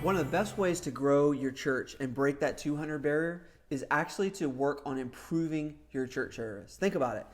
One of the best ways to grow your church and break that 200 barrier is actually to work on improving your church service. Think about it.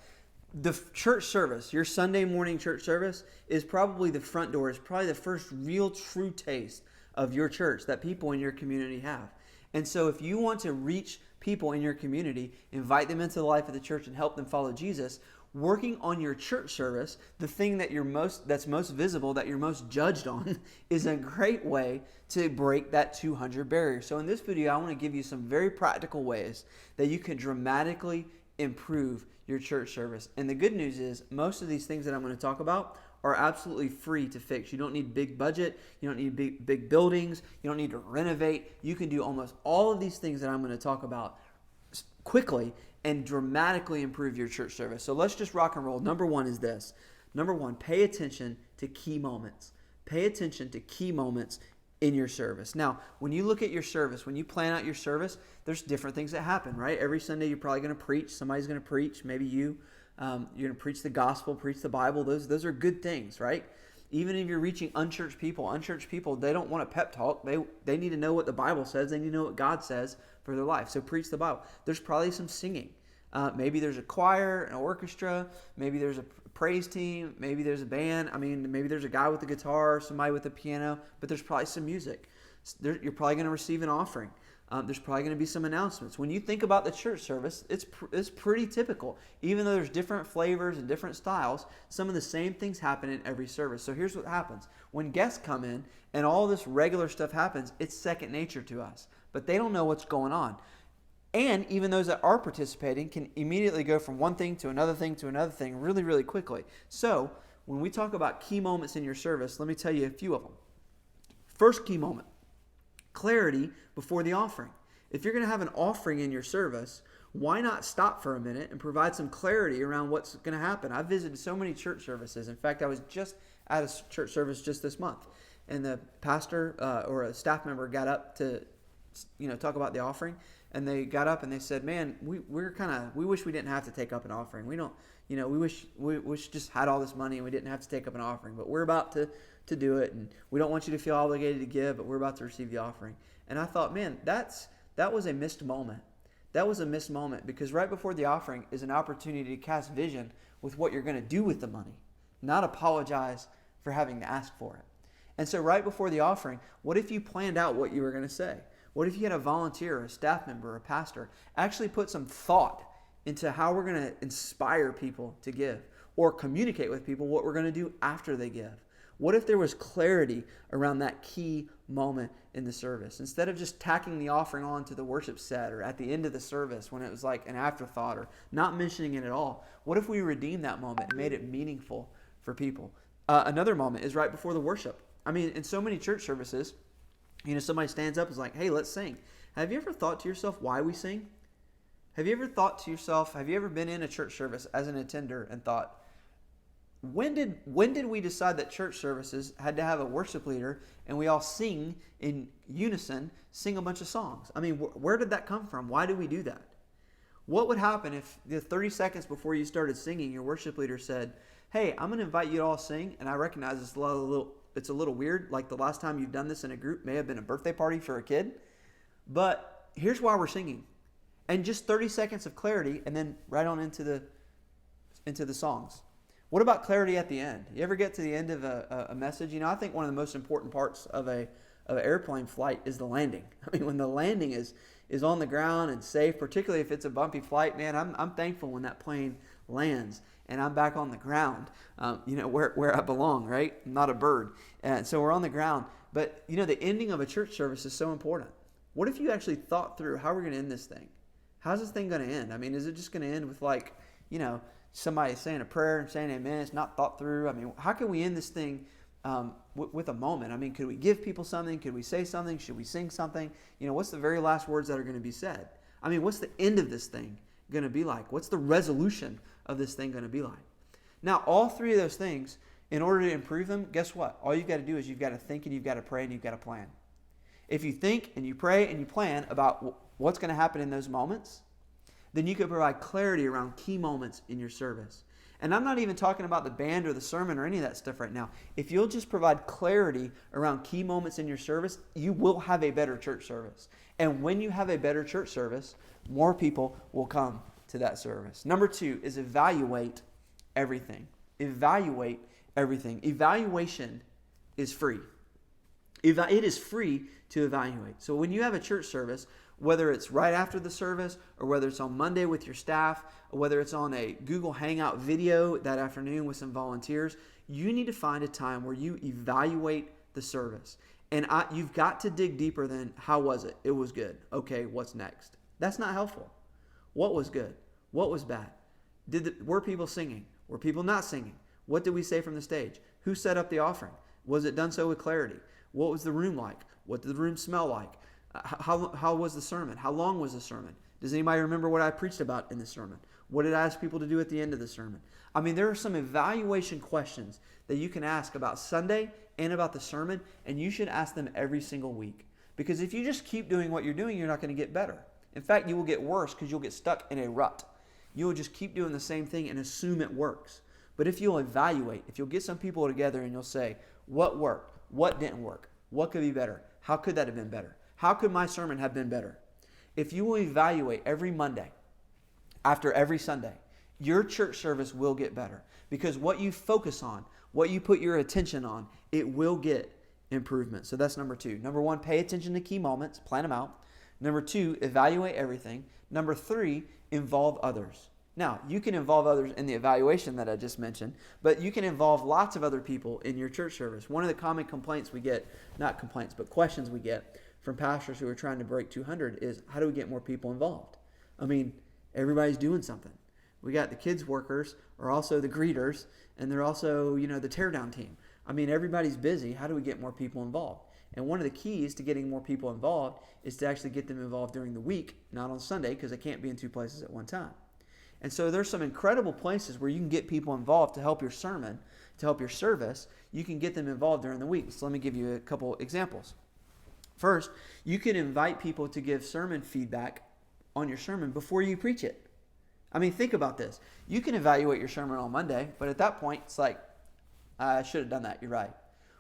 The church service, your Sunday morning church service, is probably the front door, is probably the first real true taste of your church that people in your community have. And so if you want to reach people in your community, invite them into the life of the church and help them follow Jesus, working on your church service, the thing that's most visible, that you're most judged on, is a great way to break that 200 barrier. So in this video, I want to give you some very practical ways that you can dramatically improve your church service. And the good news is most of these things that I'm going to talk about are absolutely free to fix. You don't need big budget. You don't need big buildings. You don't need to renovate. You can do almost all of these things that I'm going to talk about quickly and dramatically improve your church service. So let's just rock and roll. Number one is this. Number one, pay attention to key moments. Pay attention to key moments in your service. Now, when you look at your service, when you plan out your service, there's different things that happen, right? Every Sunday you're probably going to preach. Somebody's going to preach. Maybe you. You're going to preach the gospel, preach the Bible. Those are good things, right? Even if you're reaching unchurched people, they don't want a pep talk. They need to know what the Bible says. They need to know what God says for their life. So preach the Bible. There's probably some singing. Maybe there's a choir, an orchestra. Maybe there's a praise team. Maybe there's a band. Maybe there's a guy with a guitar, somebody with a piano. But there's probably some music. You're probably going to receive an offering. There's probably going to be some announcements. When you think about the church service, it's pretty typical. Even though there's different flavors and different styles, some of the same things happen in every service. So here's what happens. When guests come in and all this regular stuff happens, it's second nature to us. But they don't know what's going on. And even those that are participating can immediately go from one thing to another thing really, really quickly. So when we talk about key moments in your service, let me tell you a few of them. First key moment. Clarity before the offering. If you're going to have an offering in your service, why not stop for a minute and provide some clarity around what's going to happen? I've visited so many church services. In fact, I was just at a church service just this month, and the pastor or a staff member got up to talk about the offering, and they got up and they said, "Man, we wish we didn't have to take up an offering. We don't, we wish just had all this money and we didn't have to take up an offering, but we're about to do it, and we don't want you to feel obligated to give, but we're about to receive the offering." And I thought, man, that was a missed moment. That was a missed moment, because right before the offering is an opportunity to cast vision with what you're going to do with the money, not apologize for having to ask for it. And so right before the offering, what if you planned out what you were going to say? What if you had a volunteer, or a staff member, or a pastor actually put some thought into how we're going to inspire people to give, or communicate with people what we're going to do after they give? What if there was clarity around that key moment in the service? Instead of just tacking the offering on to the worship set or at the end of the service when it was like an afterthought or not mentioning it at all, what if we redeemed that moment and made it meaningful for people? Another moment is right before the worship. In so many church services, somebody stands up and is like, "Hey, let's sing." Have you ever thought to yourself why we sing? Have you ever been in a church service as an attender and thought, when did we decide that church services had to have a worship leader and we all sing in unison, sing a bunch of songs? Where did that come from? Why did we do that? What would happen if the 30 seconds before you started singing, your worship leader said, "Hey, I'm going to invite you to all sing, and I recognize it's a little weird, like the last time you've done this in a group may have been a birthday party for a kid, but here's why we're singing." And just 30 seconds of clarity, and then right on into the songs. What about clarity at the end? You ever get to the end of a message? I think one of the most important parts of an airplane flight is the landing. When the landing is on the ground and safe, particularly if it's a bumpy flight, man, I'm thankful when that plane lands and I'm back on the ground, where I belong, right? I'm not a bird. And so we're on the ground. But, the ending of a church service is so important. What if you actually thought through how we're going to end this thing? How's this thing going to end? Is it just going to end with somebody saying a prayer and saying amen? It's not thought through. How can we end this thing with a moment? Could we give people something? Could we say something? Should we sing something? What's the very last words that are going to be said? What's the end of this thing going to be like? What's the resolution of this thing going to be like? Now, all three of those things, in order to improve them, guess what? All you've got to do is you've got to think and you've got to pray and you've got to plan. If you think and you pray and you plan about what's going to happen in those moments, then you can provide clarity around key moments in your service. And I'm not even talking about the band or the sermon or any of that stuff right now. If you'll just provide clarity around key moments in your service, you will have a better church service. And when you have a better church service, more people will come to that service. Number 2 is evaluate everything. Evaluate everything. Evaluation is free. It is free to evaluate. So when you have a church service, whether it's right after the service or whether it's on Monday with your staff or whether it's on a Google Hangout video that afternoon with some volunteers, you need to find a time where you evaluate the service. And you've got to dig deeper than how was it? It was good. Okay, what's next? That's not helpful. What was good? What was bad? Were people singing? Were people not singing? What did we say from the stage? Who set up the offering? Was it done so with clarity? What was the room like? What did the room smell like? How was the sermon? How long was the sermon? Does anybody remember what I preached about in the sermon? What did I ask people to do at the end of the sermon? I mean, there are some evaluation questions that you can ask about Sunday and about the sermon, and you should ask them every single week. Because if you just keep doing what you're doing, you're not going to get better. In fact, you will get worse because you'll get stuck in a rut. You will just keep doing the same thing and assume it works. But if you'll evaluate, if you'll get some people together and you'll say, what worked? What didn't work? What could be better? How could that have been better? How could my sermon have been better? If you will evaluate every Monday, after every Sunday, your church service will get better. Because what you focus on, what you put your attention on, it will get improvement. So that's number 2. Number 1, pay attention to key moments, plan them out. Number 2, evaluate everything. Number 3, involve others. Now, you can involve others in the evaluation that I just mentioned, but you can involve lots of other people in your church service. One of the common complaints we get, not complaints, but questions we get from pastors who are trying to break 200 is, how do we get more people involved? I mean, everybody's doing something. We got the kids workers are also the greeters, and they're also, the teardown team. I mean, everybody's busy. How do we get more people involved? And one of the keys to getting more people involved is to actually get them involved during the week, not on Sunday, because they can't be in 2 places at one time. And so there's some incredible places where you can get people involved to help your sermon, to help your service. You can get them involved during the week. So let me give you a couple examples. First, you can invite people to give sermon feedback on your sermon before you preach it. I mean, think about this. You can evaluate your sermon on Monday, but at that point, it's like, I should have done that. You're right.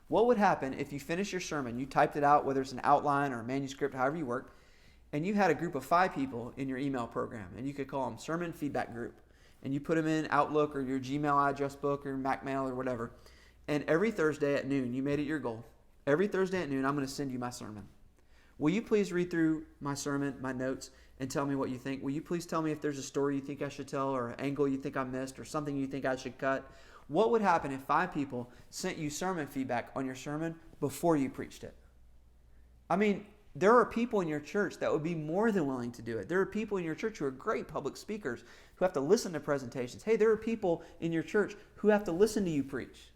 What would happen if you finish your sermon, you typed it out, whether it's an outline or a manuscript, however you work, and you had a group of 5 people in your email program, and you could call them Sermon Feedback Group, and you put them in Outlook or your Gmail address book or MacMail or whatever, and every Thursday at noon, you made it your goal. Every Thursday at noon, I'm going to send you my sermon. Will you please read through my sermon, my notes, and tell me what you think? Will you please tell me if there's a story you think I should tell or an angle you think I missed or something you think I should cut? What would happen if 5 people sent you sermon feedback on your sermon before you preached it? I mean, there are people in your church that would be more than willing to do it. There are people in your church who are great public speakers who have to listen to presentations. Hey, there are people in your church who have to listen to you preach.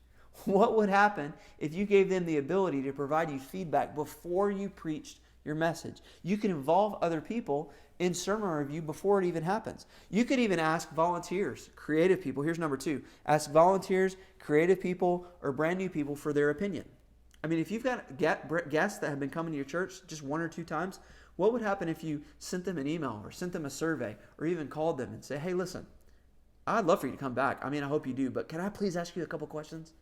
What would happen if you gave them the ability to provide you feedback before you preached your message? You can involve other people in sermon review before it even happens. You could even ask volunteers, creative people. Here's number 2. Ask volunteers, creative people, or brand new people for their opinion. I mean, if you've got guests that have been coming to your church just 1 or 2 times, what would happen if you sent them an email or sent them a survey or even called them and say, hey, listen, I'd love for you to come back. I mean, I hope you do, but can I please ask you a couple questions?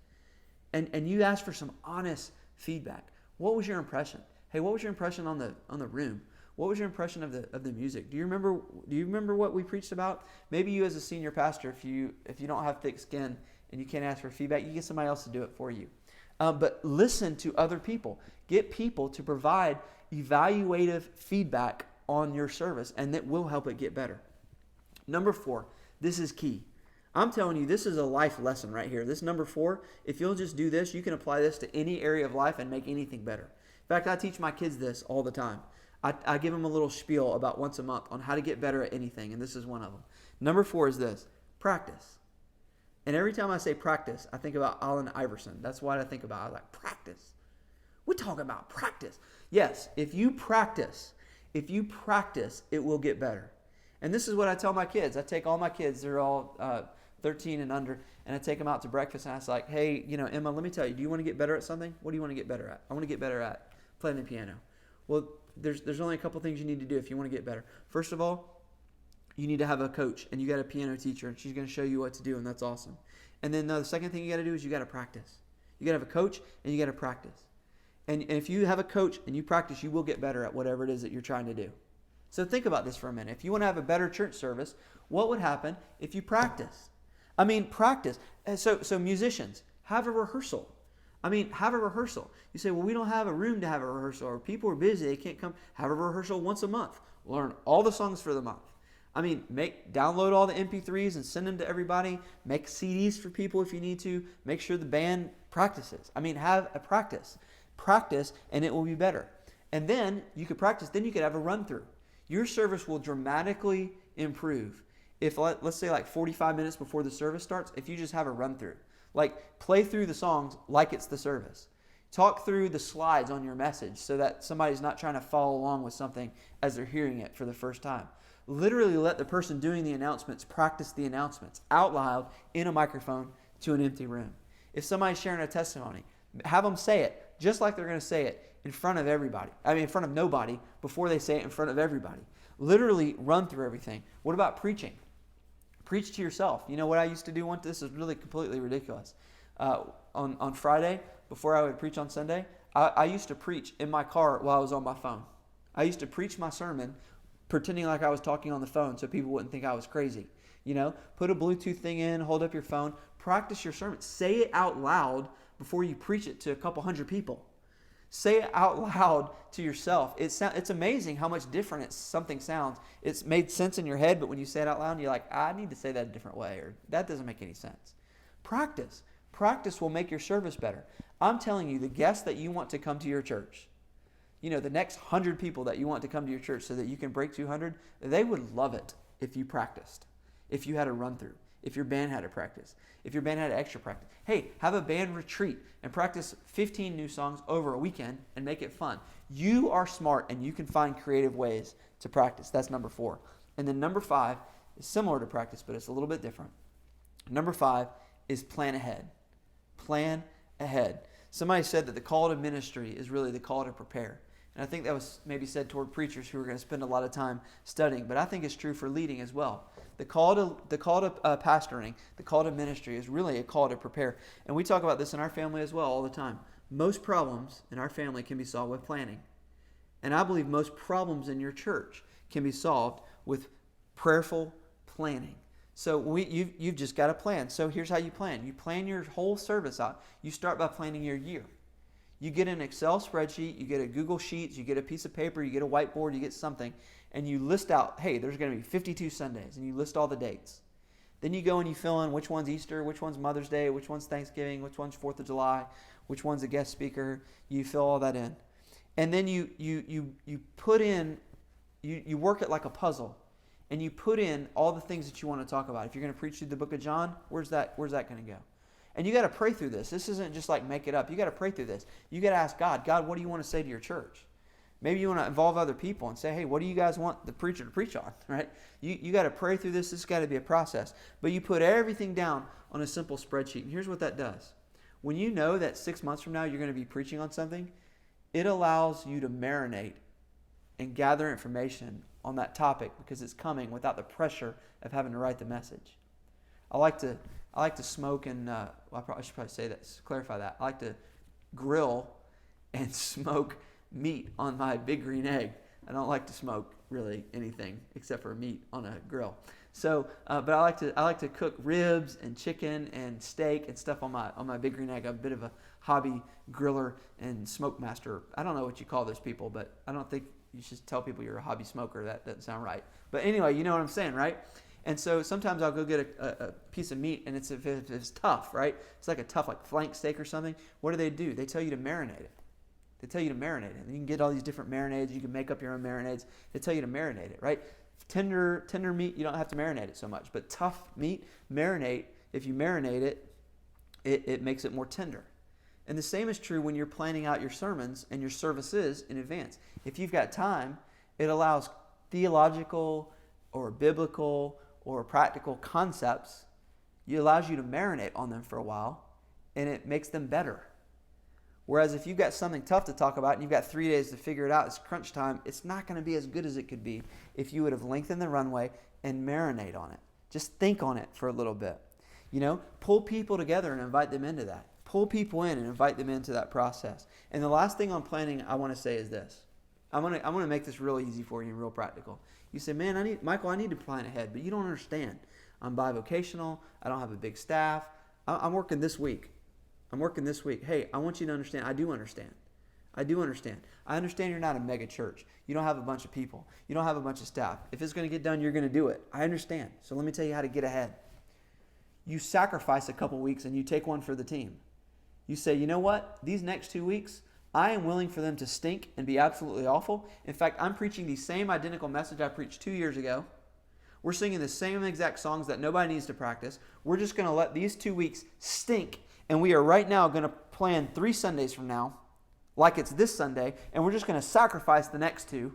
And you ask for some honest feedback. What was your impression? Hey, what was your impression on the room? What was your impression of the music? Do you remember what we preached about? Maybe you as a senior pastor, if you don't have thick skin and you can't ask for feedback, you get somebody else to do it for you. But listen to other people. Get people to provide evaluative feedback on your service, and that will help it get better. Number 4, this is key. I'm telling you, this is a life lesson right here. This number 4, if you'll just do this, you can apply this to any area of life and make anything better. In fact, I teach my kids this all the time. I give them a little spiel about once a month on how to get better at anything, and this is one of them. Number 4 is this: practice. And every time I say practice, I think about Allen Iverson. That's what I think about. I was like, practice. We're talking about practice. Yes, if you practice, it will get better. And this is what I tell my kids. I take all my kids, they're all 13 and under, and I take them out to breakfast, and I was like, hey, Emma, let me tell you, do you want to get better at something? What do you want to get better at? I want to get better at playing the piano. Well, there's only a couple things you need to do if you want to get better. First of all, you need to have a coach, and you got a piano teacher, and she's going to show you what to do, and that's awesome. And then the second thing you got to do is you got to practice. You got to have a coach, and you got to practice. And if you have a coach and you practice, you will get better at whatever it is that you're trying to do. So think about this for a minute. If you want to have a better church service, what would happen if you practice? Practice. So musicians, have a rehearsal. Have a rehearsal. You say, well, we don't have a room to have a rehearsal, or people are busy, they can't come. Have a rehearsal once a month. Learn all the songs for the month. Download all the MP3s and send them to everybody. Make CDs for people if you need to. Make sure the band practices. Have a practice. Practice, and it will be better. And then you could practice, then you could have a run-through. Your service will dramatically improve if, let's say, 45 minutes before the service starts, if you just have a run-through. Play through the songs like it's the service. Talk through the slides on your message so that somebody's not trying to follow along with something as they're hearing it for the first time. Literally let the person doing the announcements practice the announcements out loud in a microphone to an empty room. If somebody's sharing a testimony, have them say it just like they're going to say it in front of everybody. In front of nobody before they say it in front of everybody. Literally run through everything. What about preaching? Preach to yourself. You know what I used to do once? This is really completely ridiculous. On Friday, before I would preach on Sunday, I used to preach in my car while I was on my phone. I used to preach my sermon pretending like I was talking on the phone so people wouldn't think I was crazy. Put a Bluetooth thing in, hold up your phone, practice your sermon. Say it out loud before you preach it to a couple hundred people. Say it out loud to yourself. It's amazing how much different something sounds. It's made sense in your head, but when you say it out loud, you're like, I need to say that a different way, or that doesn't make any sense. Practice. Practice will make your service better. I'm telling you, the guests that you want to come to your church, the next 100 people that you want to come to your church so that you can break 200, they would love it if you practiced, if you had a run-through, if your band had a practice, if your band had extra practice. Hey, have a band retreat and practice 15 new songs over a weekend and make it fun. You are smart and you can find creative ways to practice. That's number 4. And then number 5 is similar to practice, but it's a little bit different. Number 5 is plan ahead. Plan ahead. Somebody said that the call to ministry is really the call to prepare. And I think that was maybe said toward preachers who are going to spend a lot of time studying, but I think it's true for leading as well. The call to pastoring, the call to ministry is really a call to prepare. And we talk about this in our family as well all the time. Most problems in our family can be solved with planning. And I believe most problems in your church can be solved with prayerful planning. So you've just got to plan. So here's how you plan. You plan your whole service out. You start by planning your year. You get an Excel spreadsheet, you get a Google Sheets, you get a piece of paper, you get a whiteboard, you get something, and you list out, hey, there's going to be 52 Sundays, and you list all the dates. Then you go and you fill in which one's Easter, which one's Mother's Day, which one's Thanksgiving, which one's 4th of July, which one's a guest speaker. You fill all that in. And then you put in, you work it like a puzzle, and you put in all the things that you want to talk about. If you're going to preach through the book of John, where's that going to go? And you got to pray through this. This isn't just like make it up. You got to pray through this. You got to ask God, what do you want to say to your church? Maybe you want to involve other people and say, hey, what do you guys want the preacher to preach on, right? You got to pray through this. This has got to be a process. But you put everything down on a simple spreadsheet. And here's what that does. When you know that 6 months from now you're going to be preaching on something, it allows you to marinate and gather information on that topic because it's coming without the pressure of having to write the message. I like to smoke and, I should probably say that, clarify that. I like to grill and smoke meat on my Big Green Egg. I don't like to smoke really anything except for meat on a grill. So, but I like to cook ribs and chicken and steak and stuff on my Big Green Egg. I'm a bit of a hobby griller and smoke master. I don't know what you call those people, but I don't think you should tell people you're a hobby smoker. That doesn't sound right. But anyway, you know what I'm saying, right? And so sometimes I'll go get a piece of meat, and if it's tough, right? It's like a tough, like flank steak or something. What do? They tell you to marinate it. They tell you to marinate it. And you can get all these different marinades. You can make up your own marinades. They tell you to marinate it, right? Tender meat, you don't have to marinate it so much. But tough meat, marinate. If you marinate it, it makes it more tender. And the same is true when you're planning out your sermons and your services in advance. If you've got time, it allows theological or biblical or practical concepts. It allows you to marinate on them for a while, and it makes them better. Whereas if you've got something tough to talk about and you've got 3 days to figure it out, it's crunch time, it's not going to be as good as it could be if you would have lengthened the runway and marinate on it. Just think on it for a little bit. Pull people together and invite them into that. Pull people in and invite them into that process. And the last thing on planning I want to say is this. I'm gonna make this real easy for you and real practical. You say, man, Michael, I need to plan ahead, but you don't understand. I'm bivocational. I don't have a big staff. I'm working this week. Hey, I want you to understand. I do understand. I understand you're not a mega church. You don't have a bunch of people. You don't have a bunch of staff. If it's going to get done, you're going to do it. I understand. So let me tell you how to get ahead. You sacrifice a couple weeks and you take one for the team. You say, you know what? These next 2 weeks, I am willing for them to stink and be absolutely awful. In fact, I'm preaching the same identical message I preached 2 years ago. We're singing the same exact songs that nobody needs to practice. We're just going to let these 2 weeks stink. And we are right now going to plan 3 Sundays from now, like it's this Sunday, and we're just going to sacrifice the next 2,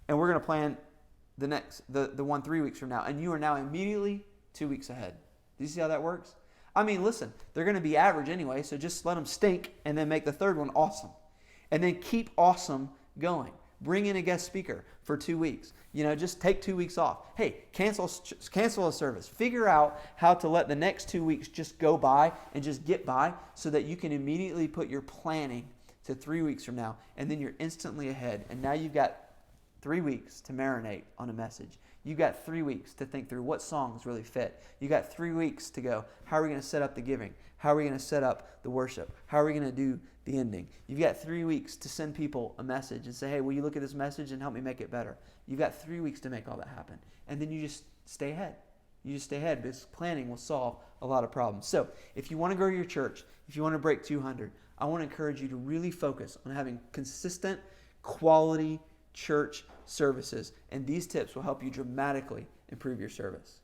and we're going to plan the one 3 weeks from now. And you are now immediately 2 weeks ahead. Do you see how that works? I mean, listen, they're going to be average anyway, so just let them stink and then make the third one awesome. And then keep awesome going. Bring in a guest speaker for 2 weeks. Just take 2 weeks off. Hey, cancel a service. Figure out how to let the next 2 weeks just go by and just get by so that you can immediately put your planning to 3 weeks from now, and then you're instantly ahead. And now you've got 3 weeks to marinate on a message. You've got 3 weeks to think through what songs really fit. You got 3 weeks to go, how are we going to set up the giving? How are we going to set up the worship? How are we going to do the ending? You've got 3 weeks to send people a message and say, hey, will you look at this message and help me make it better? You've got 3 weeks to make all that happen. And then you just stay ahead. Because planning will solve a lot of problems. So if you want to grow your church, if you want to break 200, I want to encourage you to really focus on having consistent, quality church services. And these tips will help you dramatically improve your service.